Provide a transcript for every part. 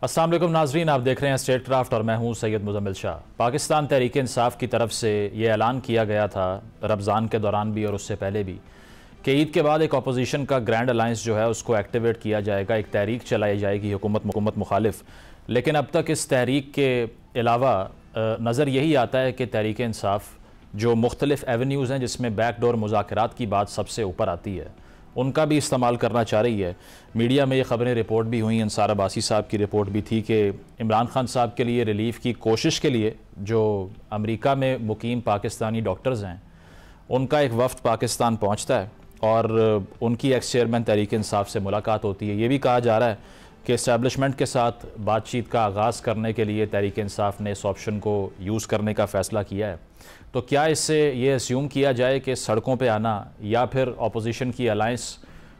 السلام علیکم ناظرین، آپ دیکھ رہے ہیں اسٹیٹ کرافٹ اور میں ہوں سید مزمل شاہ۔ پاکستان تحریک انصاف کی طرف سے یہ اعلان کیا گیا تھا رمضان کے دوران بھی اور اس سے پہلے بھی کہ عید کے بعد ایک اپوزیشن کا گرینڈ الائنس جو ہے اس کو ایکٹیویٹ کیا جائے گا، ایک تحریک چلائی جائے گی حکومت مخالف۔ لیکن اب تک اس تحریک کے علاوہ نظر یہی آتا ہے کہ تحریک انصاف جو مختلف ایونیوز ہیں جس میں بیک ڈور مذاکرات کی بات سب سے اوپر آتی ہے ان کا بھی استعمال کرنا چاہ رہی ہے۔ میڈیا میں یہ خبریں رپورٹ بھی ہوئیں، انصار عباسی صاحب کی رپورٹ بھی تھی کہ عمران خان صاحب کے لیے ریلیف کی کوشش کے لیے جو امریکہ میں مقیم پاکستانی ڈاکٹرز ہیں ان کا ایک وفد پاکستان پہنچتا ہے اور ان کی ایکس چیئرمین تحریک انصاف سے ملاقات ہوتی ہے۔ یہ بھی کہا جا رہا ہے کہ اسٹیبلشمنٹ کے ساتھ بات چیت کا آغاز کرنے کے لیے تحریک انصاف نے اس آپشن کو یوز کرنے کا فیصلہ کیا ہے۔ تو کیا اس سے یہ اسیوم کیا جائے کہ سڑکوں پہ آنا یا پھر اپوزیشن کی الائنس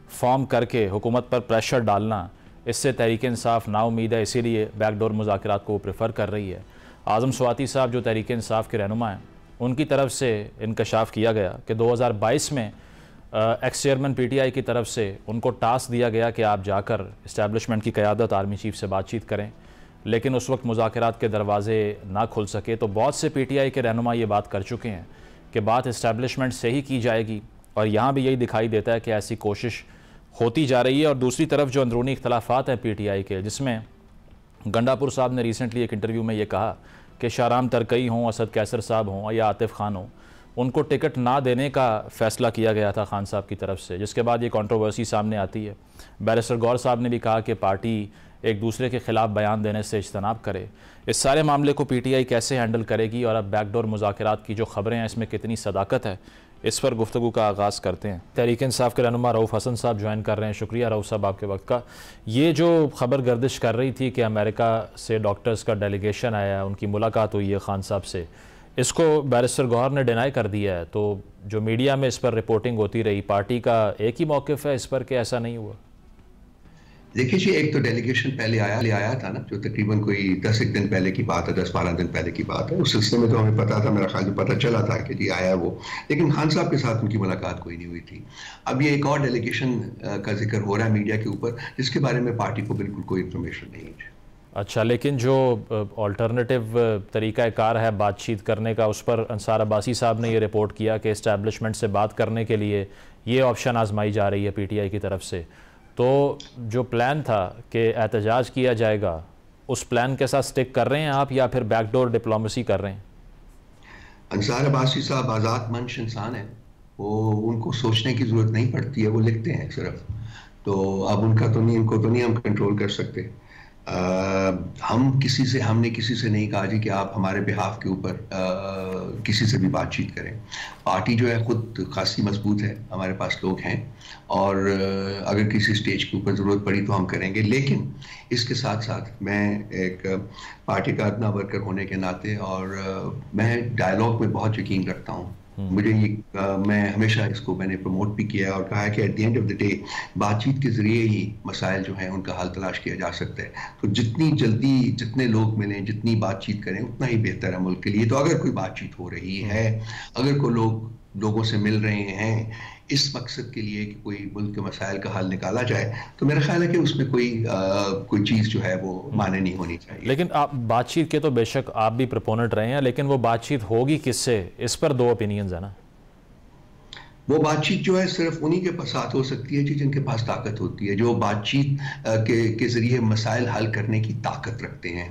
فارم کر کے حکومت پر پریشر ڈالنا اس سے تحریک انصاف نا امید ہے، اسی لیے بیک ڈور مذاکرات کو پریفر کر رہی ہے؟ اعظم سواتی صاحب جو تحریک انصاف کے رہنما ہیں ان کی طرف سے انکشاف کیا گیا کہ 2022 میں x chairman P T I کی طرف سے ان کو ٹاسک دیا گیا کہ آپ جا کر اسٹیبلشمنٹ کی قیادت آرمی چیف سے بات چیت کریں، لیکن اس وقت مذاکرات کے دروازے نہ کھل سکے۔ تو بہت سے پی ٹی آئی کے رہنما یہ بات کر چکے ہیں کہ بات اسٹیبلشمنٹ سے ہی کی جائے گی، اور یہاں بھی یہی دکھائی دیتا ہے کہ ایسی کوشش ہوتی جا رہی ہے۔ اور دوسری طرف جو اندرونی اختلافات ہیں پی ٹی آئی کے، جس میں گنڈا پور صاحب نے ریسنٹلی ایک انٹرویو میں یہ کہا کہ شاہرام ترکئی ہوں، اسد کیسر صاحب ہوں یا عاطف خان ہوں، ان کو ٹکٹ نہ دینے کا فیصلہ کیا گیا تھا خان صاحب کی طرف سے، جس کے بعد یہ کنٹروورسی سامنے آتی ہے۔ بیرسٹر گور صاحب نے بھی کہا کہ پارٹی ایک دوسرے کے خلاف بیان دینے سے اجتناب کرے۔ اس سارے معاملے کو پی ٹی آئی کیسے ہینڈل کرے گی اور اب بیک ڈور مذاکرات کی جو خبریں ہیں اس میں کتنی صداقت ہے، اس پر گفتگو کا آغاز کرتے ہیں۔ تحریک انصاف کے رہنما رؤف حسن صاحب جوائن کر رہے ہیں۔ شکریہ رؤف صاحب آپ کے وقت کا۔ یہ جو خبر گردش کر رہی تھی کہ امریکہ سے ڈاکٹرز کا ڈیلیگیشن آیا، ان کی ملاقات ہوئی ہے خان صاحب سے، اس کو بیرسٹر گوہر نے ڈینائی کر دیا ہے، تو جو میڈیا میں اس پر رپورٹنگ ہوتی رہی، پارٹی کا ایک ہی موقف ہے اس پر کہ ایسا نہیں ہوا؟ دیکھیے جی، ایک تو ڈیلیگیشن پہلے آیا تھا نا، جو تقریباً کوئی 10 دن پہلے کی بات ہے، 10-12 دن پہلے کی بات ہے۔ اس سلسلے میں تو ہمیں پتا تھا، میرا خیال پتا چلا تھا کہ جی آیا وہ، لیکن خان صاحب کے ساتھ ان کی ملاقات کوئی نہیں ہوئی تھی۔ اب یہ ایک اور ڈیلیگیشن کا ذکر ہو رہا ہے میڈیا کے اوپر، جس کے بارے میں پارٹی کو بالکل کوئی انفارمیشن نہیں ہے۔ اچھا، لیکن جو آلٹرنیٹیو طریقہ کار ہے بات چیت کرنے کا، اس پر انصار عباسی صاحب نے یہ رپورٹ کیا کہ اسٹیبلشمنٹ سے بات کرنے کے لیے یہ آپشن آزمائی جا رہی ہے پی ٹی آئی کی طرف سے۔ تو جو پلان تھا کہ احتجاج کیا جائے گا، اس پلان کے ساتھ سٹک کر رہے ہیں آپ یا پھر بیک ڈور ڈپلومیسی کر رہے ہیں؟ انصار عباسی صاحب آزاد منش انسان ہیں، وہ ان کو سوچنے کی ضرورت نہیں پڑتی ہے، وہ لکھتے ہیں صرف۔ تو اب ان کو تو نہیں ہم کنٹرول کر سکتے۔ ہم نے کسی سے نہیں کہا جی کہ آپ ہمارے بہاف کے اوپر کسی سے بھی بات چیت کریں۔ پارٹی جو ہے خود خاصی مضبوط ہے، ہمارے پاس لوگ ہیں، اور اگر کسی سٹیج کے اوپر ضرورت پڑی تو ہم کریں گے۔ لیکن اس کے ساتھ ساتھ میں ایک پارٹی کا ادنا ورکر ہونے کے ناطے، اور میں ڈائلاگ میں بہت یقین رکھتا ہوں، میں ہمیشہ اس کو میں نے پروموٹ بھی کیا ہے اور کہا ہے کہ at the end of the day بات چیت کے ذریعے ہی مسائل جو ہیں ان کا حل تلاش کیا جا سکتا ہے۔ تو جتنی جلدی جتنے لوگ ملیں، جتنی بات چیت کریں، اتنا ہی بہتر ہے ملک کے لیے۔ تو اگر کوئی بات چیت ہو رہی ہے، اگر کوئی لوگوں سے مل رہے ہیں اس مقصد کے لیے کہ کوئی ملک کے مسائل کا حل نکالا جائے، تو میرا خیال ہے کہ اس میں کوئی چیز جو ہے وہ مانے نہیں ہونی چاہیے۔ لیکن آپ بات چیت کے تو بے شک آپ بھی پرپوننٹ رہے ہیں، لیکن وہ بات چیت ہوگی کس سے، اس پر دو اوپینینز ہیں نا۔ وہ بات چیت جو ہے صرف انہی کے ساتھ ہو سکتی ہے جن کے پاس طاقت ہوتی ہے، جو بات چیت کے ذریعے مسائل حل کرنے کی طاقت رکھتے ہیں۔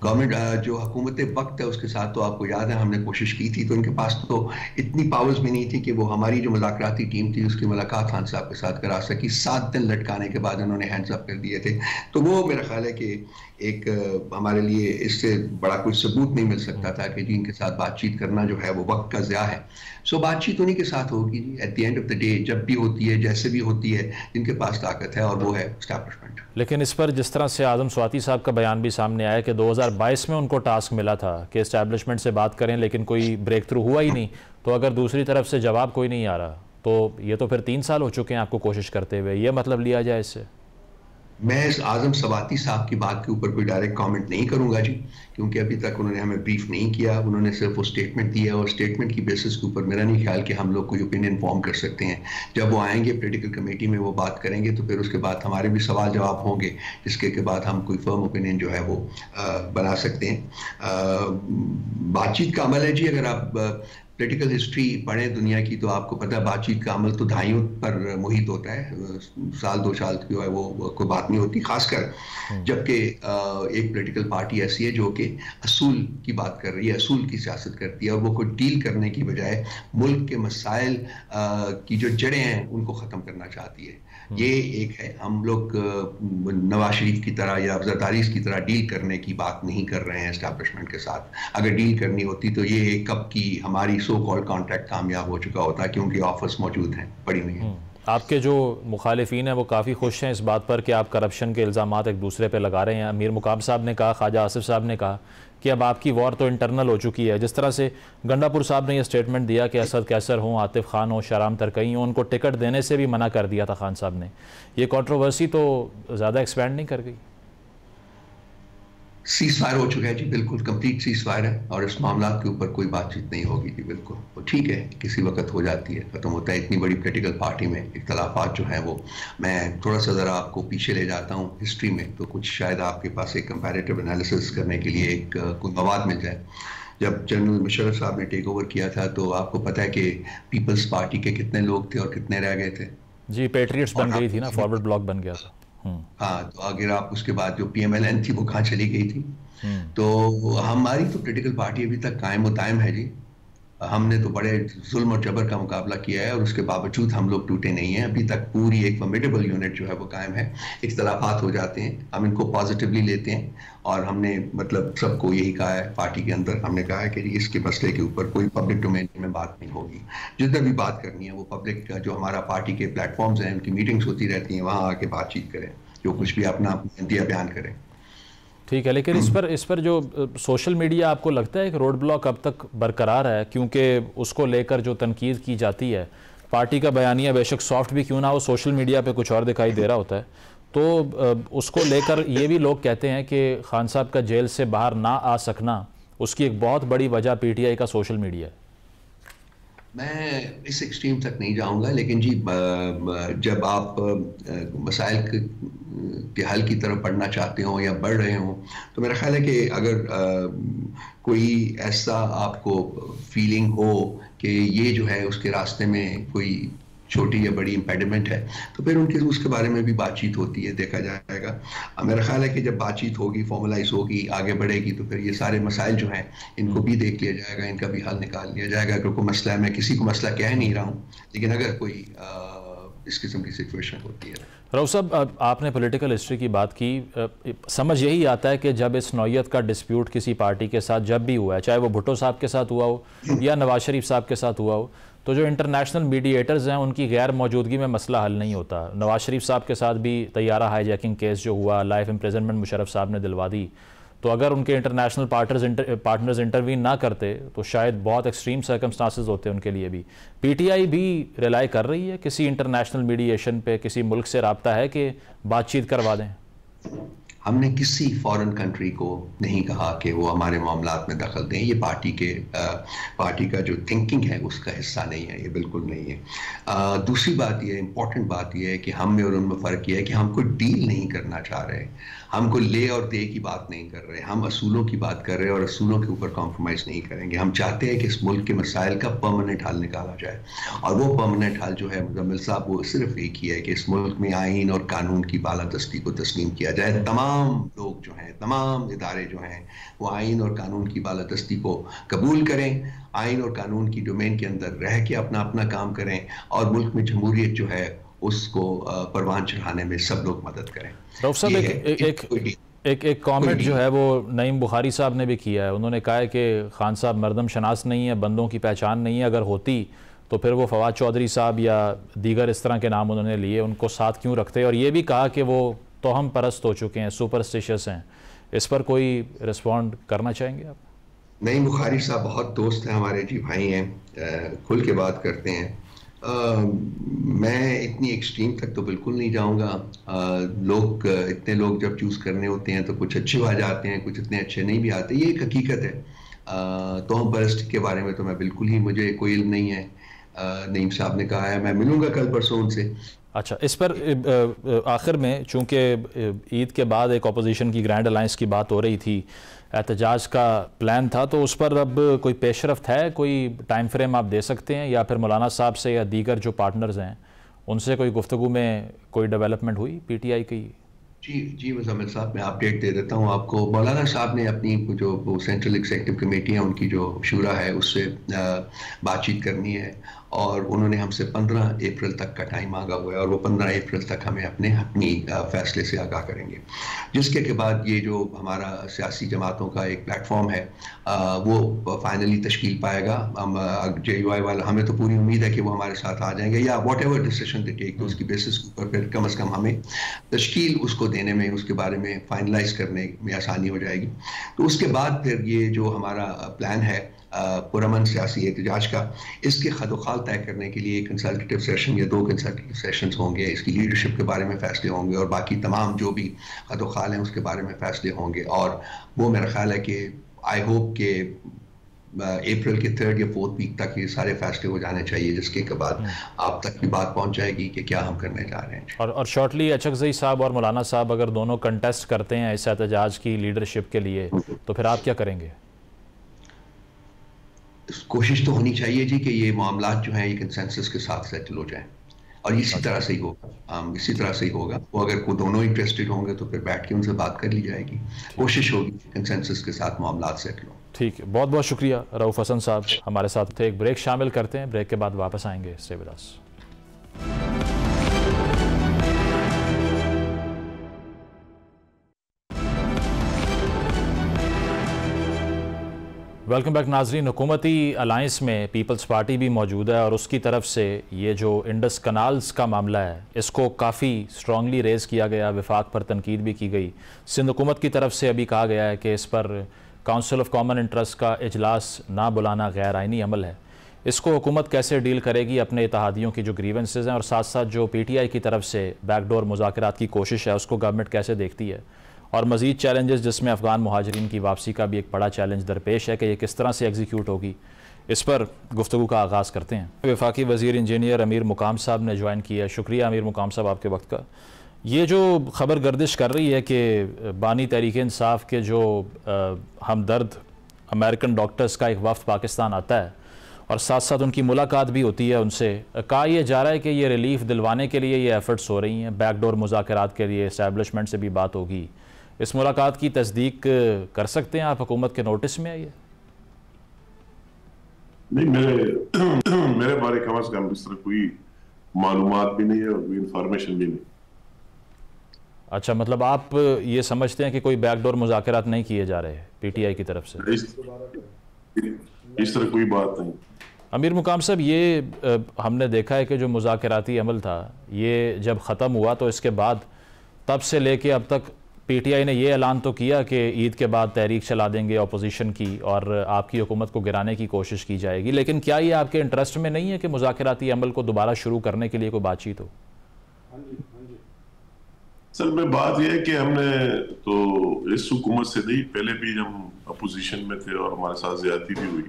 گورنمنٹ جو حکومت وقت ہے اس کے ساتھ تو آپ کو یاد ہے ہم نے کوشش کی تھی، تو ان کے پاس تو اتنی پاورز بھی نہیں تھی کہ وہ ہماری جو مذاکراتی ٹیم تھی اس کی ملاقات خان صاحب کے ساتھ کرا سکی۔ 7 دن لٹکانے کے بعد انہوں نے ہینڈز اپ کر دیے تھے۔ تو وہ میرا خیال ہے کہ ایک ہمارے لیے اس سے بڑا کوئی ثبوت نہیں مل سکتا تھا کہ جن کے ساتھ بات چیت کرنا جو ہے وہ وقت کا ضیاع ہے۔ سو بات چیت انہی کے ساتھ ہوگی جی، at the end of the day, جب بھی ہوتی ہے، جیسے بھی ہوتی ہے، جن کے پاس طاقت ہے، اور وہ ہے اسٹیبلشمنٹ۔ لیکن اس پر جس طرح سے اعظم سواتی صاحب کا بیان بھی سامنے آیا کہ 2022 میں ان کو ٹاسک ملا تھا کہ اسٹیبلشمنٹ سے بات کریں، لیکن کوئی بریک تھرو ہوا ہی نہیں، تو اگر دوسری طرف سے جواب کوئی نہیں آ رہا تو یہ تو پھر 3 سال ہو چکے ہیں آپ کو کوشش کرتے ہوئے، یہ مطلب لیا جائے اس سے؟ میں اس اعظم سواتی صاحب کی بات کے اوپر کوئی ڈائریکٹ کامنٹ نہیں کروں گا جی، کیونکہ ابھی تک انہوں نے ہمیں بریف نہیں کیا. انہوں نے صرف وہ اسٹیٹمنٹ دیا، اور اسٹیٹمنٹ کی بیسس کے اوپر میرا نہیں خیال کہ ہم لوگ کوئی اوپینین فارم کر سکتے ہیں. جب وہ آئیں گے پولیٹیکل کمیٹی میں وہ بات کریں گے تو پھر اس کے بعد ہمارے بھی سوال جواب ہوں گے، جس کے بعد ہم کوئی فرم اوپینین جو ہے وہ بنا سکتے ہیں. بات چیت کا عمل ہے جی. اگر آپ پولیٹیکل ہسٹری پڑھیں دنیا کی تو آپ کو پتہ ہے بات چیت کا عمل تو دہائیوں پر محیط ہوتا ہے. سال 2 سال جو ہے وہ کوئی بات نہیں ہوتی، خاص کر جبکہ ایک پولیٹیکل پارٹی ایسی ہے جو کہ اصول کی بات کر رہی ہے، اصول کی سیاست کرتی ہے، اور وہ کوئی ڈیل کرنے کی بجائے ملک کے مسائل کی جو جڑیں ہیں ان کو ختم کرنا چاہتی ہے. یہ ایک ہے. ہم لوگ نواز شریف کی طرح یا زرداری کی طرح ڈیل کرنے کی بات نہیں کر رہے ہیں اسٹیبلشمنٹ کے ساتھ. اگر ڈیل کرنی ہوتی تو یہ کب کی ہماری سو کال کانٹریکٹ کامیاب ہو چکا ہوتا، کیونکہ آفرز موجود ہیں پڑی ہوئی ہیں. آپ کے جو مخالفین ہیں وہ کافی خوش ہیں اس بات پر کہ آپ کرپشن کے الزامات ایک دوسرے پہ لگا رہے ہیں. امیر مقام صاحب نے کہا، خواجہ آصف صاحب نے کہا کہ اب آپ کی وار تو انٹرنل ہو چکی ہے. جس طرح سے گنڈا پور صاحب نے یہ سٹیٹمنٹ دیا کہ اسد کیسر ہوں، عاطف خان ہوں، شہرام ترکئی ہوں، ان کو ٹکٹ دینے سے بھی منع کر دیا تھا خان صاحب نے. یہ کنٹروورسی تو زیادہ ایکسپینڈ نہیں کر گئی؟ سیز فائر ہو چکا ہے جی، بالکل کمپلیٹ سیز فائر ہے، اور اس معاملات کے اوپر کوئی بات چیت نہیں ہوگی جی. بالکل وہ ٹھیک ہے، کسی وقت ہو جاتی ہے، ختم ہوتا ہے. اتنی بڑی پولیٹیکل پارٹی میں اختلافات جو ہیں وہ، میں تھوڑا سا ذرا آپ کو پیچھے لے جاتا ہوں ہسٹری میں، تو کچھ شاید آپ کے پاس ایک کمپیریٹیو انالیسس کرنے کے لیے ایک کوئی مواد مل جائے. جب جنرل مشرف صاحب نے ٹیک اوور کیا تھا تو آپ کو پتہ ہے کہ پیپلز پارٹی کے کتنے لوگ تھے اور کتنے رہ گئے تھے. جی پیٹریٹس بن گئی تھی نا، فارورڈ بلاک بن گیا تھا. ہاں، تو اگر آپ اس کے بعد جو پی ایم ایل این تھی وہ کہاں چلی گئی تھی. تو ہماری تو پولیٹیکل پارٹی ابھی تک قائم و دائم ہے جی. ہم نے تو بڑے ظلم اور جبر کا مقابلہ کیا ہے، اور اس کے باوجود ہم لوگ ٹوٹے نہیں ہیں. ابھی تک پوری ایک فارمیڈیبل یونٹ جو ہے وہ قائم ہے. اختلافات ہو جاتے ہیں، ہم ان کو پازیٹیولی لیتے ہیں، اور ہم نے مطلب سب کو یہی کہا ہے پارٹی کے اندر. ہم نے کہا ہے کہ اس کے مسئلے کے اوپر کوئی پبلک ڈومین میں بات نہیں ہوگی. جتنا بھی بات کرنی ہے وہ پبلک کا جو ہمارا پارٹی کے پلیٹ فارمز ہیں ان کی میٹنگز ہوتی رہتی ہیں، وہاں آ کے بات چیت کریں، جو کچھ بھی اپنا انتیا بیان کریں. ٹھیک ہے، لیکن اس پر جو سوشل میڈیا آپ کو لگتا ہے کہ روڈ بلاک اب تک برقرار ہے؟ کیونکہ اس کو لے کر جو تنقید کی جاتی ہے، پارٹی کا بیانیہ بے شک سافٹ بھی کیوں نہ ہو، سوشل میڈیا پہ کچھ اور دکھائی دے رہا ہوتا ہے، تو اس کو لے کر یہ بھی لوگ کہتے ہیں کہ خان صاحب کا جیل سے باہر نہ آ سکنا، اس کی ایک بہت بڑی وجہ پی ٹی آئی کا سوشل میڈیا ہے. میں اس ایکسٹریم تک نہیں جاؤں گا، لیکن جی جب آپ مسائل کے حل کی طرف بڑھنا چاہتے ہوں یا بڑھ رہے ہوں، تو میرا خیال ہے کہ اگر کوئی ایسا آپ کو فیلنگ ہو کہ یہ جو ہے اس کے راستے میں کوئی چھوٹی یا بڑی امپیڈمنٹ ہے، تو پھر اس کے بارے میں بھی بات چیت ہوتی ہے، دیکھا جائے گا. میرا خیال ہے کہ جب بات چیت ہوگی، فارملائز ہوگی، آگے بڑھے گی، تو پھر یہ سارے مسائل جو ہیں ان کو بھی دیکھ لیا جائے گا، ان کا بھی حل نکال لیا جائے گا. اگر کوئی مسئلہ ہے، میں کسی کو مسئلہ کہہ نہیں رہا ہوں، لیکن اگر کوئی اس قسم کی سچویشن ہوتی ہے. رؤف صاحب، آپ نے پولیٹیکل ہسٹری کی بات کی، سمجھ یہی آتا ہے کہ جب اس نوعیت کا ڈسپیوٹ کسی پارٹی کے ساتھ جب بھی ہوا ہے، چاہے وہ بھٹو صاحب کے ساتھ ہوا ہو یا نواز شریف صاحب کے ساتھ ہوا ہو، تو جو انٹرنیشنل میڈییٹرز ہیں ان کی غیر موجودگی میں مسئلہ حل نہیں ہوتا. نواز شریف صاحب کے ساتھ بھی طیارہ ہائی جیکنگ کیس جو ہوا، لائف امپریزنمنٹ مشرف صاحب نے دلوا دی، تو اگر ان کے انٹرنیشنل پارٹنرز انٹروین نہ کرتے تو شاید بہت ایکسٹریم سرکمسٹانسز ہوتے ان کے لیے بھی. پی ٹی آئی بھی ریلائی کر رہی ہے کسی انٹرنیشنل میڈییشن پہ؟ کسی ملک سے رابطہ ہے کہ بات چیت کروا دیں؟ ہم نے کسی فورن کنٹری کو نہیں کہا کہ وہ ہمارے معاملات میں دخل دیں. یہ پارٹی کا جو تھنکنگ ہے اس کا حصہ نہیں ہے، یہ بالکل نہیں ہے. دوسری بات یہ امپورٹنٹ بات یہ ہے کہ ہم میں اور ان میں فرق یہ ہے کہ ہم کوئی ڈیل نہیں کرنا چاہ رہے، ہم کو لے اور دے کی بات نہیں کر رہے، ہم اصولوں کی بات کر رہے ہیں اور اصولوں کے اوپر کمپرومائز نہیں کریں گے. ہم چاہتے ہیں کہ اس ملک کے مسائل کا پرماننٹ حل نکالا جائے، اور وہ پرماننٹ حل جو ہے مزمل صاحب وہ صرف ایک ہی ہے کہ اس ملک میں آئین اور قانون کی بالادستی کو تسلیم کیا جائے. تمام لوگ جو ہیں، تمام ادارے جو ہیں، وہ آئین اور قانون کی بالادستی کو قبول کریں، آئین اور قانون کی ڈومین کے اندر رہ کے اپنا کام کریں، اور ملک میں جمہوریت جو ہے اس کو پروان چڑھانے میں سب لوگ مدد کریں. رؤف صاحب، ایک کامنٹ جو ہے وہ نعیم بخاری صاحب نے بھی کیا ہے. انہوں نے کہا ہے کہ خان صاحب مردم شناس نہیں ہے، بندوں کی پہچان نہیں ہے. اگر ہوتی تو پھر وہ فواد چودھری صاحب یا دیگر اس طرح کے نام انہوں نے لیے، ان کو ساتھ کیوں رکھتے؟ اور یہ بھی کہا کہ وہ توہم پرست ہو چکے ہیں، سپرسٹیشس ہیں. اس پر کوئی رسپونڈ کرنا چاہیں گے آپ؟ نعیم بخاری صاحب بہت دوست ہیں ہمارے جی، بھائی ہیں، کھل کے بات کرتے ہیں. میں اتنی ایکسٹریم تک تو بالکل نہیں جاؤں گا. اتنے لوگ جب چوز کرنے ہوتے ہیں تو کچھ اچھے آ جاتے ہیں, کچھ اتنے اچھے نہیں بھی آتے, یہ ایک حقیقت ہے. توہم پرستی کے بارے میں تو میں بالکل ہی, مجھے کوئی علم نہیں ہے. نعیم صاحب نے کہا ہے, میں ملوں گا کل پرسوں ان سے. اچھا, اس پر آخر میں چونکہ عید کے بعد ایک اپوزیشن کی گرینڈ الائنس کی بات ہو رہی تھی, احتجاج کا پلان تھا, تو اس پر اب کوئی پیش رفت ہے, کوئی ٹائم فریم آپ دے سکتے ہیں, یا پھر مولانا صاحب سے یا دیگر جو پارٹنرز ہیں ان سے کوئی گفتگو میں کوئی ڈیولپمنٹ ہوئی پی ٹی آئی کی؟ جی مزمل صاحب, میں اپڈیٹ دے دیتا ہوں آپ کو. مولانا صاحب نے اپنی جو سینٹرل ایگزیکٹو کمیٹی ہے, ان کی جو شورا ہے, اس سے بات چیت کرنی ہے, اور انہوں نے ہم سے 15 اپریل تک کا ٹائم مانگا ہوا ہے, اور وہ 15 اپریل تک ہمیں اپنی فیصلے سے آگاہ کریں گے, جس کے بعد یہ جو ہمارا سیاسی جماعتوں کا ایک پلیٹ فارم ہے وہ فائنلی تشکیل پائے گا. ہم جے یو آئی والا, ہمیں تو پوری امید ہے کہ وہ ہمارے ساتھ آ جائیں گے, یا واٹ ایور ڈیسیشن دے ٹیک, تو اس کی بیسس پر پھر کم از کم ہمیں تشکیل اس کو دینے میں, اس کے بارے میں فائنلائز کرنے میں آسانی ہو جائے گی. تو اس کے بعد پھر یہ جو ہمارا پلان ہے پرامن سیاسی احتجاج کا, اس کے خد و خال طے کرنے کے لیے کنسلٹیٹیو سیشن یا 2 کنسلٹیٹیو سیشنز ہوں گے, اس کی لیڈرشپ کے بارے میں فیصلے ہوں گے, اور باقی تمام جو بھی خد و خال ہیں اس کے بارے میں فیصلے ہوں گے. اور وہ میرا خیال ہے کہ آئی ہوپ کہ اپریل کے 3rd یا 4th ویک تک یہ سارے فیصلے ہو جانے چاہیے, جس کے بعد آپ تک بھی بات پہنچ جائے گی کہ کیا ہم کرنے جا رہے ہیں. اور شارٹلی اچکزئی صاحب اور مولانا صاحب اگر دونوں کنٹیسٹ کرتے ہیں اس احتجاج کی لیڈرشپ کے لیے, تو پھر آپ کیا کریں گے؟ کوشش تو ہونی چاہیے جی کہ یہ معاملات جو ہیں یہ کنسنسس کے ساتھ سیٹل ہو جائیں, اور اسی طرح سے ہی ہوگا. اسی طرح سے ہی ہوگا. وہ اگر کوئی دونوں انٹرسٹڈ ہوں گے تو پھر بیٹھ کے ان سے بات کر لی جائے گی. کوشش ہوگی کنسنسس کے ساتھ معاملات سیٹل ہوں. ٹھیک ہے, بہت بہت شکریہ. رؤف حسن صاحب ہمارے ساتھ تھے. ایک بریک شامل کرتے ہیں, بریک کے بعد واپس آئیں گے. Stay with us. Welcome back ناظرین. حکومتی الائنس میں پیپلز پارٹی بھی موجود ہے, اور اس کی طرف سے یہ جو انڈس کنالز کا معاملہ ہے اس کو کافی سٹرانگلی ریز کیا گیا, وفاق پر تنقید بھی کی گئی. سندھ حکومت کی طرف سے ابھی کہا گیا ہے کہ اس پر کونسل آف کامن انٹرسٹ کا اجلاس نہ بلانا غیر آئینی عمل ہے. اس کو حکومت کیسے ڈیل کرے گی؟ اپنے اتحادیوں کی جو گریونسز ہیں, اور ساتھ ساتھ جو پی ٹی آئی کی طرف سے بیک ڈور مذاکرات کی کوشش ہے, اس کو گورنمنٹ کیسے دیکھتی ہے؟ اور مزید چیلنجز جس میں افغان مہاجرین کی واپسی کا بھی ایک بڑا چیلنج درپیش ہے کہ یہ کس طرح سے ایگزیکیوٹ ہوگی, اس پر گفتگو کا آغاز کرتے ہیں. وفاقی وزیر انجینئر امیر مقام صاحب نے جوائن کیا ہے. شکریہ امیر مقام صاحب آپ کے وقت کا. یہ جو خبر گردش کر رہی ہے کہ بانی تحریک انصاف کے جو ہمدرد امریکن ڈاکٹرز کا ایک وفد پاکستان آتا ہے, اور ساتھ ساتھ ان کی ملاقات بھی ہوتی ہے ان سے, کہا یہ جا رہا ہے کہ یہ ریلیف دلوانے کے لیے یہ ایفرٹس ہو رہی ہیں, بیک ڈور مذاکرات کے لیے اسٹیبلشمنٹ سے بھی بات ہوگی. اس ملاقات کی تصدیق کر سکتے ہیں آپ؟ حکومت کے نوٹس میں آئی ہے؟ نہیں, میرے بارے کم از کم اس طرح کوئی معلومات بھی نہیں ہے اور کوئی انفارمیشن بھی نہیں. اچھا, مطلب آپ یہ سمجھتے ہیں کہ کوئی بیک ڈور مذاکرات نہیں کیے جا رہے پی ٹی آئی کی طرف سے؟ اس طرح کوئی بات نہیں. امیر مقام صاحب, یہ ہم نے دیکھا ہے کہ جو مذاکراتی عمل تھا یہ جب ختم ہوا تو اس کے بعد تب سے لے کے اب تک پی ٹی آئی نے یہ اعلان تو کیا کہ عید کے بعد تحریک چلا دیں گے اپوزیشن کی, اور آپ کی حکومت کو گرانے کی کوشش کی جائے گی, لیکن کیا یہ آپ کے انٹرسٹ میں نہیں ہے کہ مذاکراتی عمل کو دوبارہ شروع کرنے کے لیے کوئی بات چیت ہو؟ اصل میں بات یہ ہے کہ ہم نے تو اس حکومت سے نہیں, پہلے بھی ہم اپوزیشن میں تھے اور ہمارے ساتھ زیادتی بھی ہوئی,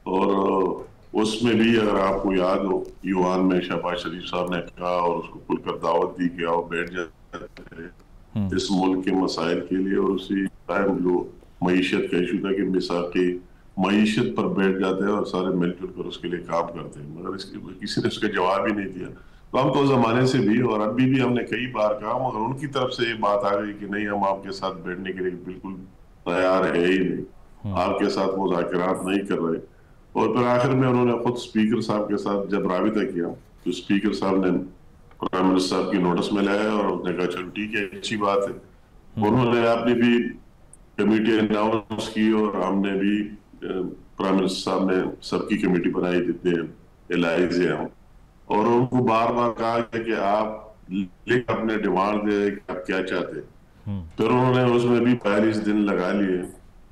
اور اس میں بھی اگر آپ کو یاد ہو یوان میں شہباز شریف صاحب نے کہا اور اس کو کھل کر دعوت دی کہ آؤ بیٹھ جاتے ہیں اس ملک کے مسائل کے لیے, اور اسی ٹائم جو معیشت کا ایشو تھا کہ مساقی معیشت پر بیٹھ جاتے ہیں اور سارے مل جل کر اس کے لیے کام کرتے ہیں, مگر کسی نے اس کا جواب ہی نہیں دیا. تو ہم تو زمانے سے بھی اور ابھی بھی ہم نے کئی بار کہا, مگر ان کی طرف سے یہ بات آ گئی کہ نہیں, ہم آپ کے ساتھ بیٹھنے کے لیے بالکل تیار ہے ہی نہیں, آپ کے ساتھ مذاکرات نہیں کر رہے. اور پھر آخر میں انہوں نے خود اسپیکر صاحب کے ساتھ جب رابطہ کیا تو اسپیکر صاحب نے پرائم منسٹر صاحب کی نوٹس میں لایا اور اس نے کہا چلو ٹھیک ہے, اچھی بات ہے. انہوں نے اپنی بھی کمیٹی اناؤنس کی اور ہم نے بھی پرائم منسٹر صاحب نے سب کی کمیٹی بنائی جتنے الائز ہیں, اور ان کو بار بار کہا کہ آپ لکھ اپنے ڈیمانڈ دے کہ آپ کیا چاہتے ہیں. پھر انہوں نے اس میں بھی 42 دن لگا لیے,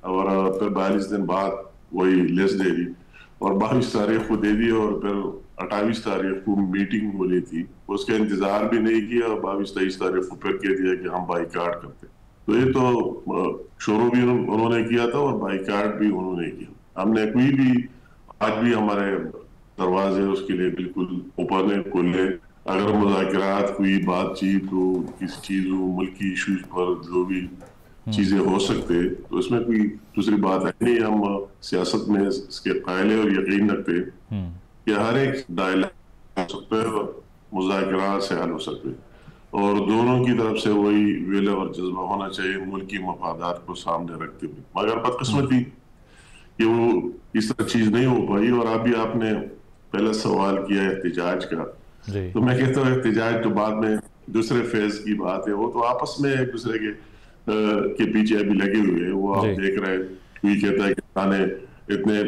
اور پھر 42 دن بعد وہی لسٹ دے دی اور 22 تاریخ کو دے دی, اور پھر 28 تاریخ کو میٹنگ ہونی تھی، اس کا انتظار بھی نہیں کیا، اور 22-23 تاریخ کو پھر کہہ دیا کہ ہم بائیکاٹ کرتے. تو یہ تو شروع بھی انہوں نے کیا تھا اور بائیکاٹ بھی انہوں نے کیا. ہم نے کوئی بھی آج بھی ہمارے دروازے اس کے لیے بالکل اوپن ہے، کھلے. اگر مذاکرات، کوئی بات چیت ہو، کسی چیز ہو، ملکی ایشوز پر جو بھی چیزیں ہو سکتے، تو اس میں کوئی دوسری بات ہے نہیں. ہم سیاست میں اس کے قائل ہیں اور یقین رکھتے کہ ہر ایک ڈائیلاگ ہو سکتا ہے اور مذاکرات سے حل ہو سکتے، اور دونوں کی طرف سے وہی ویلے اور جذبہ ہونا چاہیے ملکی مفادات کو سامنے رکھتے ہوئے. مگر بدقسمتی کہ وہ اس طرح چیز نہیں ہو پائی. اور ابھی آپ نے پہلا سوال کیا ہے احتجاج کا، تو میں کہتا ہوں احتجاج تو بعد میں دوسرے فیز کی بات ہے. وہ تو آپس میں ایک دوسرے کے پیچھے ابھی لگے ہوئے ہیں. وہ آپ دیکھ رہے ہیں، کوئی کہتا ہے کہ نے اتنے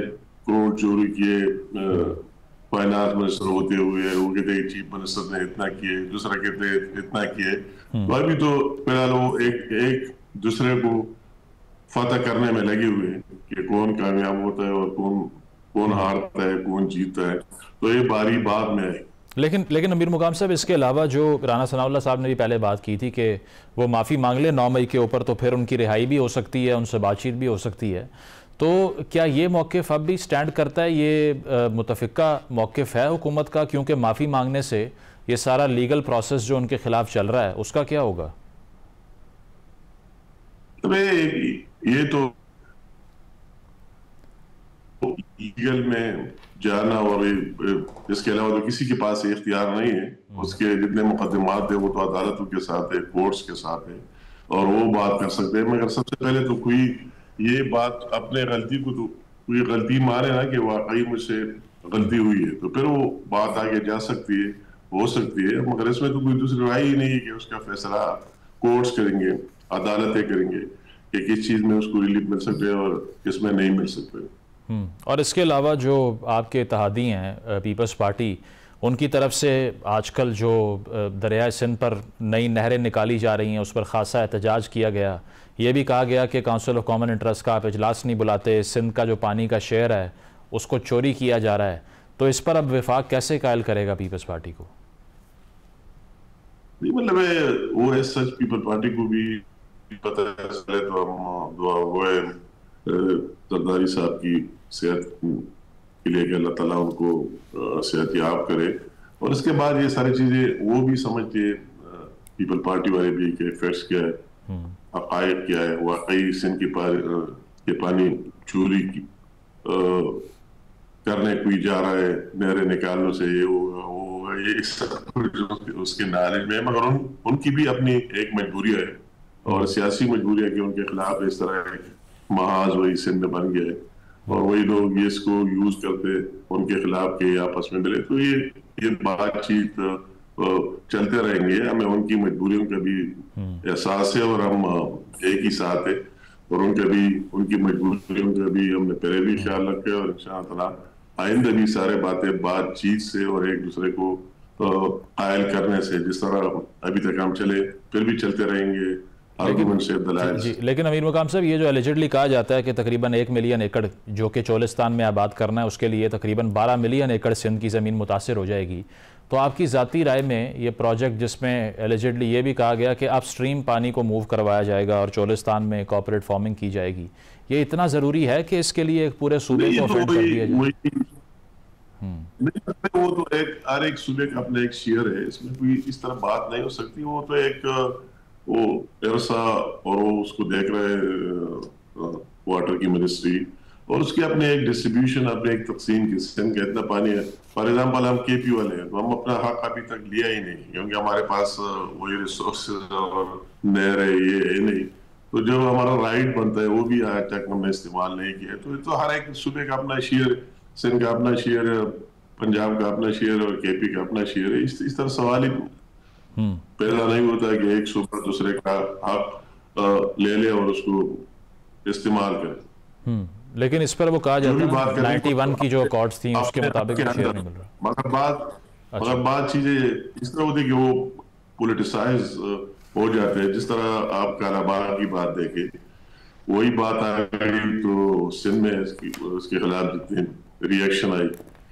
کروڑ چوری کیے فائنانس منسٹر ہوتے ہوئے، وہ کہتے ہیں چیف منسٹر نے اتنا کیے، دوسرا کہتے ہیں اتنا کیے. تو ابھی تو فی الحال وہ ایک دوسرے کو فتح کرنے میں لگے ہوئے ہیں کہ کون کامیاب ہوتا ہے اور کون ہارتا ہے، کون جیتتا ہے. تو یہ باری بعد میں آئے. لیکن امیر مقام صاحب، اس کے علاوہ جو رانا ثناء اللہ صاحب نے بھی پہلے بات کی تھی کہ وہ معافی مانگ لے 9 مئی کے اوپر، تو پھر ان کی رہائی بھی ہو سکتی ہے، ان سے بات چیت بھی ہو سکتی ہے. تو کیا یہ موقف اب بھی سٹینڈ کرتا ہے؟ یہ متفقہ موقف ہے حکومت کا؟ کیونکہ معافی مانگنے سے یہ سارا لیگل پروسیس جو ان کے خلاف چل رہا ہے اس کا کیا ہوگا؟ یہ تو لیگل میں جانا اور اس کے علاوہ تو کسی کے پاس اختیار نہیں ہے. اس کے جتنے مقدمات ہیں وہ تو عدالتوں کے ساتھ ہے، کورٹس کے ساتھ ہے، اور وہ بات کر سکتے ہیں. مگر سب سے پہلے تو کوئی یہ بات اپنے غلطی کو تو کوئی غلطی مانے نا کہ واقعی مجھ سے غلطی ہوئی ہے، تو پھر وہ بات آگے جا سکتی ہے، ہو سکتی ہے. مگر اس میں تو کوئی دوسری رائے ہی نہیں ہے کہ اس کا فیصلہ کورٹس کریں گے، عدالتیں کریں گے کہ کس چیز میں اس کو ریلیف مل سکتے اور کس میں نہیں مل سکتے. اور اس کے علاوہ جو آپ کے اتحادی ہیں پیپلز پارٹی، ان کی طرف سے آج کل جو دریائے سندھ پر نئی نہریں نکالی جا رہی ہیں اس پر خاصا احتجاج کیا گیا. یہ بھی کہا گیا کہ کونسل آف کامن انٹرسٹ کا آپ اجلاس نہیں بلاتے، سندھ کا جو پانی کا شیئر ہے اس کو چوری کیا جا رہا ہے. تو اس پر اب وفاق کیسے قائل کرے گا پیپلز پارٹی کو؟ مطلب وہ ہے سچ پیپل پارٹی کو بھی پتہ ہے. تو ہم دعا وہ ہے زرداری صاحب کی صحت کے لیے کہ اللہ تعالیٰ ان کو صحت یاب کرے. اور اس کے بعد یہ ساری چیزیں وہ بھی سمجھتے پیپل پارٹی والے بھی کہ فیکٹس کیا ہے، حقائق کیا ہے، واقعی سندھ کے پانی چوری کرنے کوئی جا رہا ہے، نہریں نکالنے سے یہ ہوگا وہ ہوگا، یہ اس کے نالج میں. مگر ان کی بھی اپنی ایک مجبوری ہے اور سیاسی مجبوری ہے کہ ان کے خلاف اس طرح محاذ وہی سندھ میں بن گیا ہے اور وہی لوگ اس کو یوز کرتے ان کے خلاف کہ آپس میں ملے. تو یہ بات چیت چلتے رہیں گے. ہمیں ان کی مجبوریوں کا بھی احساس ہے اور ہم ایک ہی ساتھ ہیں، اور ان کی مجبوریوں کا بھی ہم نے پہلے بھی خیال رکھا ہے. اور انشاءاللہ تعالیٰ آئندہ بھی سارے باتیں بات چیت سے اور ایک دوسرے کو قائل کرنے سے جس طرح ابھی تک ہم چلے پھر بھی چلتے رہیں گے. لیکن امیر مقام صاحب، یہ جو الیجڈلی کہا جاتا ہے کہ تقریباً 1 ملین ایکڑ جو کہ چولستان میں آباد کرنا ہے، اس کے لیے تقریباً 12 ملین ایکڑ سندھ کی زمین متاثر ہو جائے گی. تو آپ کی ذاتی رائے میں یہ پروجیکٹ جس میں الیجڈلی یہ بھی کہا گیا کہ اپ سٹریم پانی کو موو کروایا جائے گا اور چولستان میں کوآپریٹ فارمنگ کی جائے گی، یہ اتنا ضروری ہے کہ اس کے لیے ایک پورے صوبے کو افیکٹ کر دیا جائے؟ وہ تو ہر ایک صوبے کا اپنا ایک شیئر ہے، اس میں کوئی اس طرح بات نہیں ہو سکتی. وہ تو ایک وہ عرصہ اور وہ اس کو دیکھ رہے واٹر کی منسٹری اور اس کے اپنے ایک ڈسٹریبیوشن، اپنے ایک تقسیم کی. سندھ کا اتنا پانی ہے، فار ایگزامپل ہم کے پی والے ہیں تو ہم اپنا حق ابھی تک لیا ہی نہیں کیونکہ ہمارے پاس وہی ریسورسز اور نہر ہے، یہ ہے نہیں. تو جو ہمارا رائٹ بنتا ہے وہ بھی آج تک ہم نے استعمال نہیں کیا. تو ہر ایک صوبے کا اپنا شیئر، سندھ کا اپنا شیئر، پنجاب کا اپنا شیئر اور کے پی کا اپنا شیئر ہے. اس طرح سوال ہی پیدا نہیں ہوتا کہ ایک صوبہ دوسرے کا حق لے لے اور اس کو استعمال کرے. لیکن اس پر وہ کہا جاتا ہے 91 کی جو اکارڈز تھیں اس کے مطابق شیئر نہیں مل رہا. مگر بات چیزیں اس طرح ہوتی ہے کہ وہ پولیٹیسائز ہو جاتے ہیں. جس طرح آپ کالاباغ کی بات دیکھیں، وہی بات آ گئی تو سندھ میں اس کے خلاف جتنی ری ایکشن آئی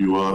PR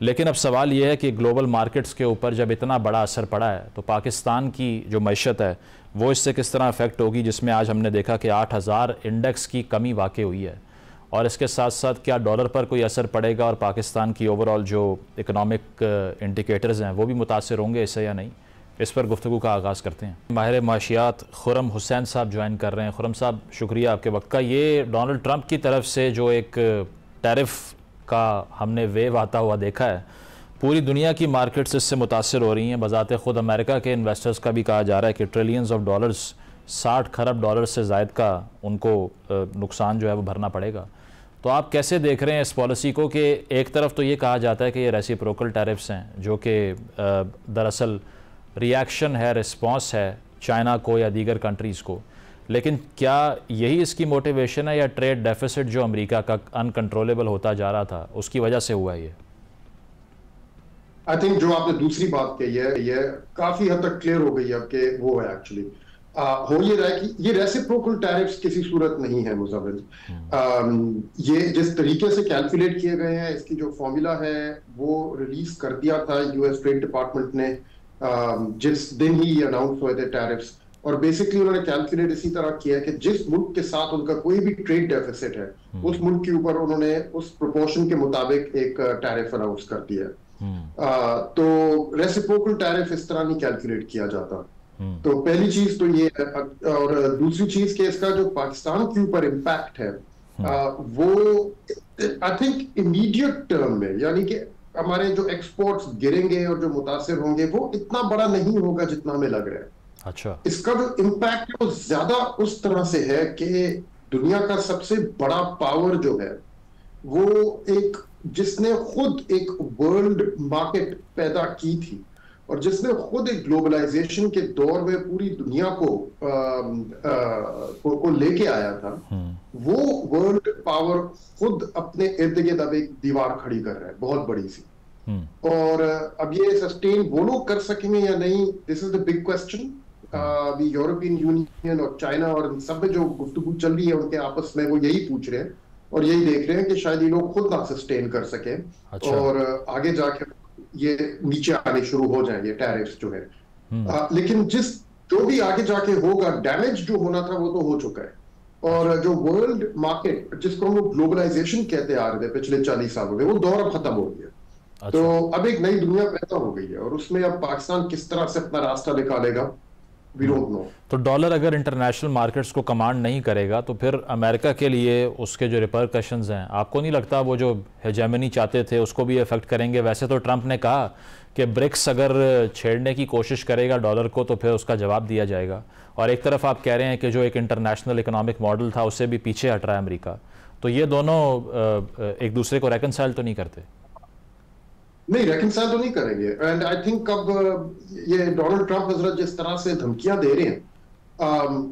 لیکن اب سوال یہ ہے کہ گلوبل مارکیٹس کے اوپر جب اتنا بڑا اثر پڑا ہے تو پاکستان کی جو معیشت ہے وہ اس سے کس طرح افیکٹ ہوگی، جس میں آج ہم نے دیکھا کہ 8000 انڈیکس کی کمی واقع ہوئی ہے، اور اس کے ساتھ ساتھ کیا ڈالر پر کوئی اثر پڑے گا اور پاکستان کی اوورآل جو اکنامک انڈیکیٹرز ہیں وہ بھی متاثر ہوں گے اس سے یا نہیں؟ اس پر گفتگو کا آغاز کرتے ہیں۔ ماہر معاشیات خرم حسین صاحب جوائن کر رہے ہیں۔ خرم صاحب شکریہ آپ کے وقت کا۔ یہ ڈونلڈ ٹرمپ کی طرف سے جو ایک ٹیرف کا ہم نے ویو آتا ہوا دیکھا ہے، پوری دنیا کی مارکیٹس اس سے متاثر ہو رہی ہیں۔ بذات خود امریکہ کے انویسٹرز کا بھی کہا جا رہا ہے کہ ٹریلینز آف ڈالرز، 60 کھرب ڈالر سے زائد کا ان کو نقصان جو ہے وہ بھرنا پڑے گا۔ تو آپ کیسے دیکھ رہے ہیں اس پالیسی کو کہ ایک طرف تو یہ کہا جاتا ہے کہ یہ ریسیپروکل ٹیرفز ہیں جو کہ دراصل ریاکشن ہے، رسپانس ہے چائنا کو یا دیگر کنٹریز کو، لیکن کیا یہی اس کی موٹیویشن ہے یا ٹریڈ ڈیفیسٹ جو امریکہ کا انکنٹرولیبل ہوتا جا رہا تھا اس کی وجہ سے ہوا ہے؟ یہ آئی تھنک جو آپ نے دوسری بات کہی ہے یہ کافی حد تک کلیئر ہو گئی اب کہ وہ ہے ایکچولی ہو یہ رہا ہے کہ یہ ریسیپروکل ٹیرفز کسی صورت نہیں ہے مزمل۔ یہ جس طریقے سے کیلکولیٹ کیے گئے ہیں، اس کی جو فارمولا ہے وہ ریلیز کر دیا تھا یو ایس ٹریڈ ڈپارٹمنٹ نے جس دن ہی اناؤنس ہوئے تھے ٹیرفز، اور بیسکلی انہوں نے کیلکولیٹ اسی طرح کیا کہ جس ملک کے ساتھ ان کا کوئی بھی ٹریڈ ڈیفیسٹ ہے اس ملک کے اوپر انہوں نے اس پروپورشن کے مطابق ایک ٹیرف اناؤنس کر دیا۔ تو ریسیپروکل ٹیرف اس طرح نہیں کیلکولیٹ کیا جاتا۔ تو پہلی چیز تو یہ ہے، اور دوسری چیز کہ اس کا جو پاکستان کے اوپر امپیکٹ ہے وہ آئی تھنک امیڈیٹ ٹرم میں، یعنی کہ ہمارے جو ایکسپورٹس گریں گے اور جو متاثر ہوں گے وہ اتنا بڑا نہیں ہوگا جتنا ہمیں لگ رہا ہے۔ اچھا، اس کا جو امپیکٹ ہے وہ زیادہ اس طرح سے ہے کہ دنیا کا سب سے بڑا پاور جو ہے وہ ایک جس نے خود ایک ورلڈ مارکیٹ پیدا کی تھی اور جس نے خود ایک گلوبلائزیشن کے دور میں پوری دنیا کو لے کے آیا تھا، وہ ورلڈ پاور خود اپنے ارد گرد اب ایک دیوار کھڑی کر رہا ہے بہت بڑی سی، اور اب یہ سسٹین وہ لوگ کر سکیں گے یا نہیں، دس از دا بگ کوسچن۔ ابھی یورپین یونین اور چائنا اور ان سب میں جو گفتگو چل رہی ہے ان کے آپس میں وہ یہی پوچھ رہے ہیں اور یہی دیکھ رہے ہیں کہ شاید یہ لوگ خود نہ سسٹین کر سکیں اور آگے جا کے یہ نیچے آنے شروع ہو جائیں گے ٹیرفز جو ہے۔ لیکن جو بھی آگے جا کے ہوگا، ڈیمیج جو ہونا تھا وہ تو ہو چکا ہے، اور جو ورلڈ مارکیٹ جس کو ہم لوگ گلوبلائزیشن کہتے آ رہے تھے پچھلے 40 سالوں میں، وہ دور اب ختم ہو گیا۔ تو اب ایک نئی دنیا پیدا ہو گئی ہے اور اس میں اب پاکستان کس طرح سے اپنا راستہ نکالے گا we don't know۔ تو ڈالر اگر انٹرنیشنل مارکیٹس کو کمانڈ نہیں کرے گا تو پھر امریکہ کے لیے اس کے جو ریپرکشنز ہیں، آپ کو نہیں لگتا وہ جو ہیجیمنی چاہتے تھے اس کو بھی افیکٹ کریں گے؟ ویسے تو ٹرمپ نے کہا کہ برکس اگر چھیڑنے کی کوشش کرے گا ڈالر کو تو پھر اس کا جواب دیا جائے گا، اور ایک طرف آپ کہہ رہے ہیں کہ جو ایک انٹرنیشنل اکنامک ماڈل تھا اسے بھی پیچھے ہٹ رہا ہے امریکہ، تو یہ دونوں ایک دوسرے کو ریکنسائل تو نہیں کرتے؟ نہیں، ریکنسائل تو نہیں کریں گے، اینڈ آئی تھنک اب یہ ڈونلڈ ٹرمپ حضرت جس طرح سے دھمکیاں دے رہے ہیں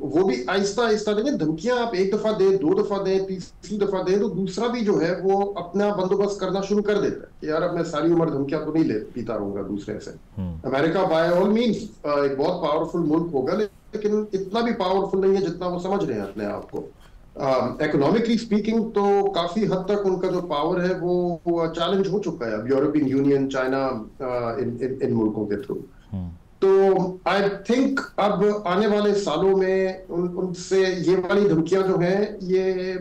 وہ بھی آہستہ آہستہ دیں گے۔ دھمکیاں آپ ایک دفعہ دیں، 2 دفعہ دیں، تیسری دفعہ دیں تو دوسرا بھی جو ہے وہ اپنا بندوبست کرنا شروع کر دیتا ہے کہ یار اب میں ساری عمر دھمکیاں تو نہیں پیتا رہوں گا دوسرے سے۔ امریکہ بائی آل مینس ایک بہت پاورفل ملک ہوگا لیکن اتنا بھی پاورفل نہیں ہے جتنا وہ سمجھ رہے ہیں اپنے آپ کو۔ اکنامکلی اسپیکنگ تو کافی حد تک ان کا جو پاور ہے وہ چیلنج ہو چکا ہے اب یورپین یونین، چائنا، ان ملکوں کے تھرو۔ تو آئی تھنک اب آنے والے سالوں میں ان سے یہ والی دھمکیاں جو ہیں یہ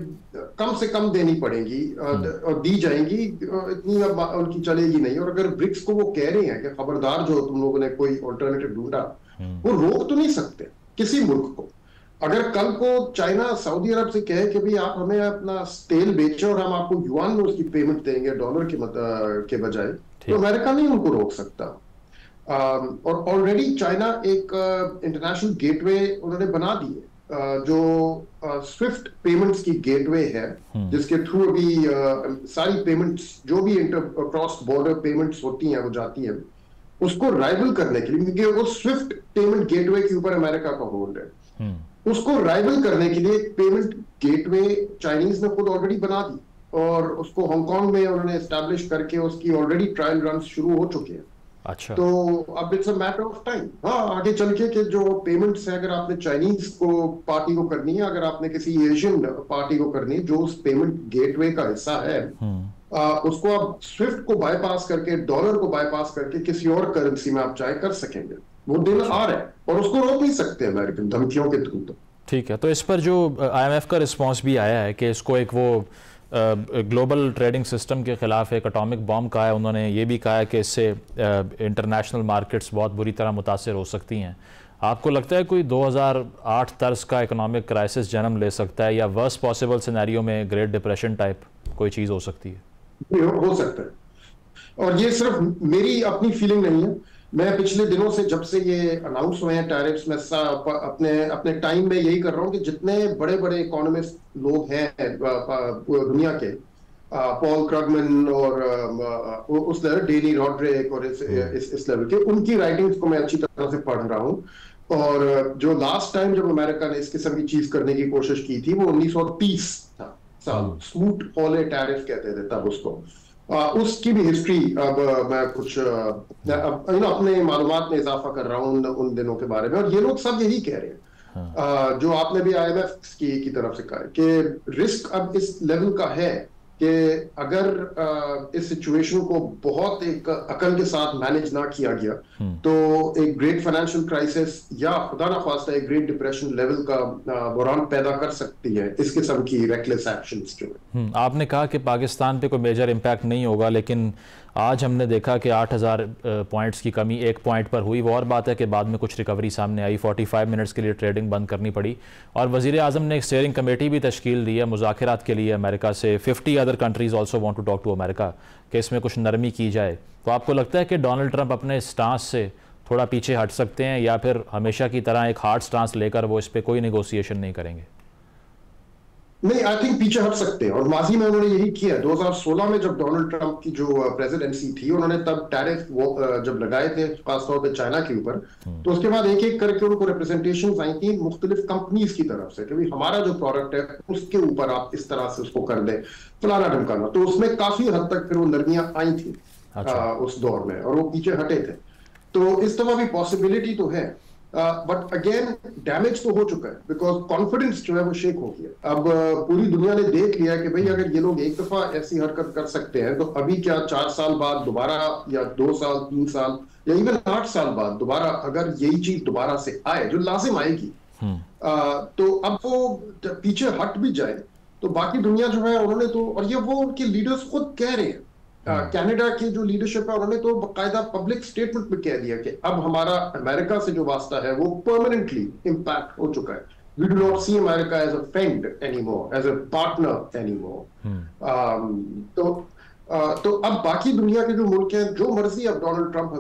کم سے کم دینی پڑیں گی اور دی جائیں گی، اتنی اب ان کی چلے گی نہیں۔ اور اگر برکس کو وہ کہہ رہے ہیں کہ خبردار جو تم لوگوں نے کوئی آلٹرنیٹو ڈھونڈا، وہ روک تو نہیں سکتے کسی ملک کو۔ اگر کل کو چائنا سعودی عرب سے کہے کہ بھی آپ ہمیں اپنا تیل بیچیں اور ہم آپ کو یوان میں اس کی پیمنٹ دیں گے ڈالر کے بجائے، تو امریکہ نہیں ان کو روک سکتا۔ اور آلریڈی چائنا ایک انٹرنیشنل گیٹ وے انہوں نے بنا دی ہے جو سوئفٹ پیمنٹس کی گیٹ وے ہے، جس کے تھرو ابھی ساری پیمنٹس جو بھی کراس بارڈر پیمنٹس ہوتی ہیں وہ جاتی ہیں، اس کو رائیول کرنے کے لیے، کیونکہ وہ سوئفٹ پیمنٹ گیٹ وے کے اوپر امریکہ کا ہولڈ ہے، اس کو رائیول کرنے کے لیے پیمنٹ گیٹ وے چائنیز نے خود آلریڈی بنا دی اور اس کو ہانگ کانگ میں انہوں نے اسٹیبلش کر کے اس کی آلریڈی ٹرائل رنز شروع ہو چکے ہیں۔ اچھا، تو اب it's a matter of time, ہاں آگے چل کے کہ جو پیمنٹس ہیں اگر آپ نے چائنیز کو پارٹی کو کرنی ہے، اگر آپ نے کسی ایشین پارٹی کو کرنی ہے جو اس پیمنٹ گیٹ وے کا حصہ ہے، اس کو آپ سوئفٹ کو بائی پاس کر کے، ڈالر کو بائی پاس کر کے کسی اور کرنسی میں آپ چاہے کر سکیں گے. وہ دن آ رہا ہے اور اس کو روک نہیں سکتے امریکن دھمکیوں کے تھرو. تو ٹھیک ہے، تو اس پر جو آئی ایم ایف کا رسپانس بھی آیا ہے کہ اس کو ایک وہ گلوبل ٹریڈنگ سسٹم کے خلاف ایک اٹامک بام کہا ہے. انہوں نے یہ بھی کہا ہے کہ اس سے انٹرنیشنل مارکیٹس بہت بری طرح متاثر ہو سکتی ہیں. آپ کو لگتا ہے کوئی 2008 طرز کا اکنامک کرائسس جنم لے سکتا ہے، یا ورسٹ پاسبل سینیریو میں گریٹ ڈپریشن ٹائپ کوئی چیز ہو سکتی ہے؟ ہو سکتا ہے، اور یہ صرف میری اپنی فیلنگ نہیں ہے. میں پچھلے دنوں سے جب سے یہ اناؤنس ہوئے ہیں ٹیرفس، میں اپنے ٹائم میں یہی کر رہا ہوں کہ جتنے بڑے بڑے اکانومسٹ لوگ ہیں دنیا کے، پال کرگمن اور اس لیول ڈینی راڈریک اور اس لیول کے، ان کی رائٹنگز کو میں اچھی طرح سے پڑھ رہا ہوں. اور جو لاسٹ ٹائم جب امریکہ نے اس قسم کی چیز کرنے کی کوشش کی تھی وہ 1930 تھا سال، سموٹ ہالے ٹیرف کہتے تھے تب اس کو. اس کی بھی ہسٹری اب میں کچھ اپنے معلومات میں اضافہ کر رہا ہوں ان دنوں کے بارے میں، اور یہ لوگ سب یہی کہہ رہے ہیں جو آپ نے بھی آئی ایم ایف کی طرف سے کہا کہ رسک اب اس لیول کا ہے کہ اگر اس سچویشن کو بہت ایک عقل کے ساتھ مینج نہ کیا گیا تو ایک گریٹ فائنینشیل کرائسس یا خدا نخواستہ ایک گریٹ ڈپریشن لیول کا بحران پیدا کر سکتی ہے اس قسم کی ریکلیس ایکشنز جو ہے. آپ نے کہا کہ پاکستان پہ کوئی میجر امپیکٹ نہیں ہوگا، لیکن آج ہم نے دیکھا کہ 8000 پوائنٹس کی کمی ایک پوائنٹ پر ہوئی. وہ اور بات ہے کہ بعد میں کچھ ریکوری سامنے آئی، 45 منٹس کے لیے ٹریڈنگ بند کرنی پڑی، اور وزیر اعظم نے ایک اسٹیئرنگ کمیٹی بھی تشکیل دی ہے مذاکرات کے لیے امریکہ سے. 50 other countries also want to talk to America کہ اس میں کچھ نرمی کی جائے. تو آپ کو لگتا ہے کہ ڈونلڈ ٹرمپ اپنے سٹانس سے تھوڑا پیچھے ہٹ سکتے ہیں، یا پھر ہمیشہ کی طرح ایک ہارڈ سٹانس لے کر وہ اس پہ کوئی نیگوسیشن نہیں کریں گے؟ نہیں، آئی تھنک پیچھے ہٹ سکتے ہیں، اور ماضی میں انہوں نے یہی کیا. 2016 میں جب ڈونلڈ ٹرمپ کی جو پریزیڈنسی تھی انہوں نے تب ٹیرف جب لگائے تھے خاص طور پہ چائنا کے اوپر، تو اس کے بعد ایک ایک کر کے ان کو ریپرزنٹیشنز آئی تھیں مختلف کمپنیز کی طرف سے کہ ہمارا جو پروڈکٹ ہے اس کے اوپر آپ اس طرح سے اس کو کر دیں فلانا ڈھمکانا. تو اس میں کافی حد تک پھر وہ نرمیاں آئی تھیں اس دور میں، اور وہ پیچھے ہٹے تھے. تو اس طرح بھی پاسبلٹی تو ہے، بٹ اگین ڈیمیج تو ہو چکا ہے بیکاز کانفیڈنس جو ہے وہ شیک ہو گیا. اب پوری دنیا نے دیکھ لیا کہ بھئی اگر یہ لوگ ایک دفعہ ایسی حرکت کر سکتے ہیں تو ابھی کیا 4 سال بعد دوبارہ، یا 2 سال 3 سال یا ایون 8 سال بعد دوبارہ اگر یہی چیز دوبارہ سے آئے جو لازم آئے گی، تو اب وہ پیچھے ہٹ بھی جائے تو باقی دنیا جو ہے انہوں نے تو، اور یہ وہ ان کے لیڈرز خود کہہ رہے ہیں، کینیڈا کی جو لیڈرشپ ہے انہوں نے تو باقاعدہ پبلک سٹیٹمنٹ میں کہہ دیا کہ اب ہمارا امریکہ سے جو واسطہ ہے وہ پرماننٹلی امپیکٹ ہو چکا ہے. We do not see America as a friend anymore, as a partner anymore. تو اب باقی دنیا کے جو ملک ہیں جو مرضی اب ڈونلڈ ٹرمپ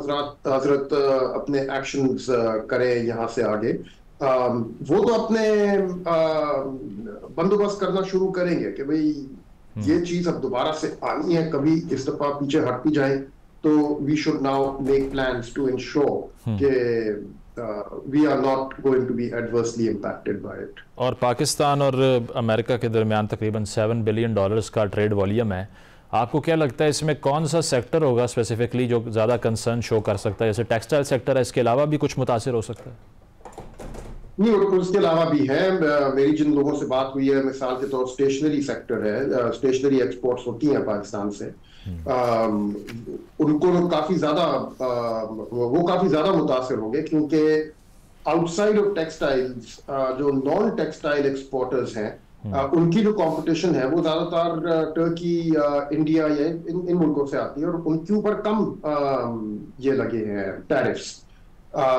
حضرت اپنے ایکشنز کرے یہاں سے آگے، وہ تو اپنے بندوبست کرنا شروع کریں گے کہ بھئی یہ چیز اب دوبارہ سے آنی ہے، کبھی اس دفعہ پیچھے ہٹ بھی جائیں تو we should now make plans to ensure کہ we are not going to be adversely impacted by it. اور پاکستان اور امریکہ کے درمیان تقریباً $7 بلین کا ٹریڈ والیوم ہے. آپ کو کیا لگتا ہے اس میں کون سا سیکٹر ہوگا اسپیسیفکلی جو زیادہ کنسرن شو کر سکتا ہے؟ جیسے ٹیکسٹائل سیکٹر ہے، اس کے علاوہ بھی کچھ متاثر ہو سکتا ہے؟ نہیں، اس کے علاوہ بھی ہے. میری جن لوگوں سے بات ہوئی ہے، مثال کے طور اسٹیشنری سیکٹر ہے، اسٹیشنری ایکسپورٹس ہوتی ہیں پاکستان سے، ان کو کافی زیادہ متاثر ہوں گے کیونکہ آؤٹ سائڈ آف ٹیکسٹائلز جو نان ٹیکسٹائل ایکسپورٹرز ہیں ان کی جو کمپٹیشن ہے وہ زیادہ تر ٹرکی، انڈیا یا ان ملکوں سے آتی ہے، اور ان کے اوپر کم یہ لگے ہیں ٹیرفس.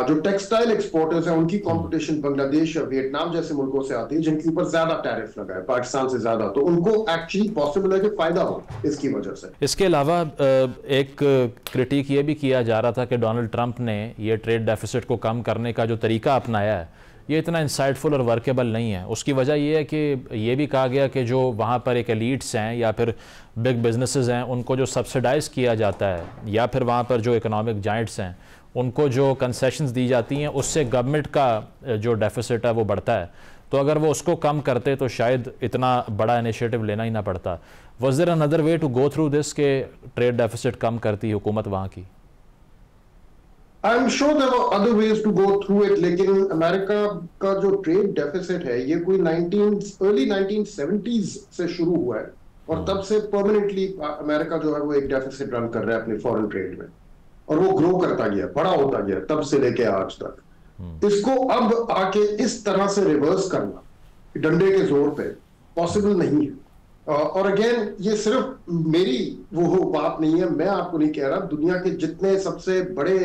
جو ٹیکسٹائل ایکسپورٹرز ہیں ان کی کمپٹیشن بنگلہ دیش یا ویتنام جیسے ملکوں سے آتی ہے جن کے اوپر زیادہ ٹیرف لگا ہے پاکستان سے زیادہ، تو ان کو ایکچولی پاسبل ہے کہ فائدہ ہو اس کی وجہ سے. اس کے علاوہ ایک کرٹیک یہ بھی کیا جا رہا تھا کہ ڈونلڈ ٹرمپ نے یہ ٹریڈ ڈیفیسٹ کو کم کرنے کا جو طریقہ اپنایا ہے یہ اتنا انسائٹفل اور ورکیبل نہیں ہے. اس کی وجہ یہ ہے کہ یہ بھی کہا گیا کہ جو وہاں پر ایک ایلیٹس ہیں یا پھر بگ بزنسز ہیں ان کو جو سبسیڈائز کیا جاتا ہے، یا پھر وہاں پر جو اکنامک جائنٹس ہیں ان کو جو کنسیشنز دی جاتی ہیں، اس سے گورنمنٹ کا جو ڈیفیسٹ ہے وہ بڑھتا ہے. تو اگر وہ اس کو کم کرتے تو شاید اتنا بڑا انیشیٹو لینا ہی نہ پڑتا. Was there another way to go through this کہ ٹریڈ ڈیفیسٹ کم کرتی حکومت وہاں کی؟ I'm sure there were other ways to go through it, لیکن امریکہ کا جو ٹریڈ ڈیفیسٹ ہے یہ کوئی ارلی 1970s سے شروع ہوا ہے. اور تب سے پرماننٹلی امریکہ جو ہے وہ ایک ڈیفیسٹ رن کر رہا ہے اپنی فورن ٹریڈ میں، اور وہ گرو کرتا گیا، بڑا ہوتا گیا تب سے لے کے آج تک۔ اس کو اب آ کے اس طرح سے ریورس کرنا ڈنڈے کے زور پہ پاسبل نہیں ہے۔ اور اگین یہ صرف میری وہ بات نہیں ہے، میں آپ کو نہیں کہہ رہا، دنیا کے جتنے سب سے بڑے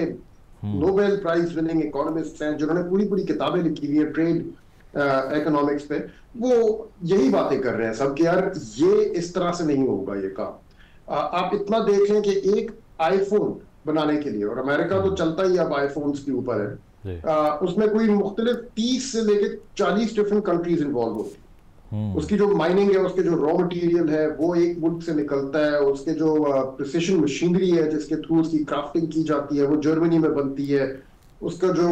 نوبل پرائز وننگ اکانومسٹ ہیں جنہوں نے پوری کتابیں لکھی ہوئی ہیں ٹریڈ اکنامکس پہ، وہ یہی باتیں کر رہے ہیں سب کہ یار یہ اس طرح سے نہیں ہوگا یہ کام۔ آپ اتنا دیکھ لیں کہ ایک آئی فون بنانے کے لیے، اور امریکہ تو چلتا ہی اب آئی فونز کے اوپر ہے، اس میں کوئی مختلف 30 سے لے کے 40 ڈفرنٹ کنٹریز انوالو ہوتی ہیں۔ اس کی جو مائننگ ہے، اس کے جو را مٹیریل ہے وہ ایک ملک سے نکلتا ہے، اس کے جو پریسیشن مشینری ہے جس کے تھرو اس کی کرافٹنگ کی جاتی ہے وہ جرمنی میں بنتی ہے، اس کا جو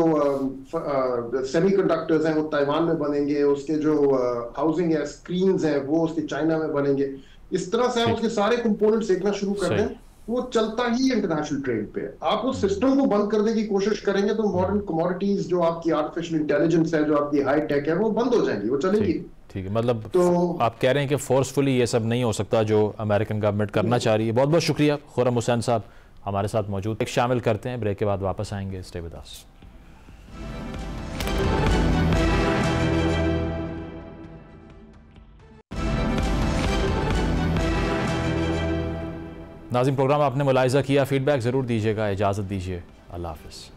سیمی کنڈکٹرز ہیں وہ تائیوان میں بنیں گے، اس کے جو ہاؤسنگ ہے اسکرینز ہیں وہ اس کے چائنا میں بنیں گے۔ اس طرح سے آپ اس کے سارے کمپوننٹس دیکھنا شروع کر دیں، وہ چلتا ہی انٹرنیشنل ٹریڈ پہ۔ آپ اس سسٹم کو بند کرنے کی کوشش کریں گے تو ماڈرن کموڈیٹیز جو آپ کی آرٹیفیشیل انٹیلیجنس ہے، جو آپ کی ہائی ٹیک ہے، وہ بند ہو جائیں گی، وہ چلیں گی۔ ٹھیک ہے، مطلب آپ کہہ رہے ہیں کہ فورسفلی یہ سب نہیں ہو سکتا جو امریکن گورنمنٹ کرنا چاہ رہی ہے۔ بہت بہت شکریہ خرم حسین صاحب ہمارے ساتھ موجود۔ ایک شامل کرتے ہیں، بریک کے بعد واپس آئیں گے، اسٹے ود اس۔ ناظرین، پروگرام آپ نے ملاحظہ کیا، فیڈ بیک ضرور دیجیے گا، اجازت دیجیے، اللہ حافظ۔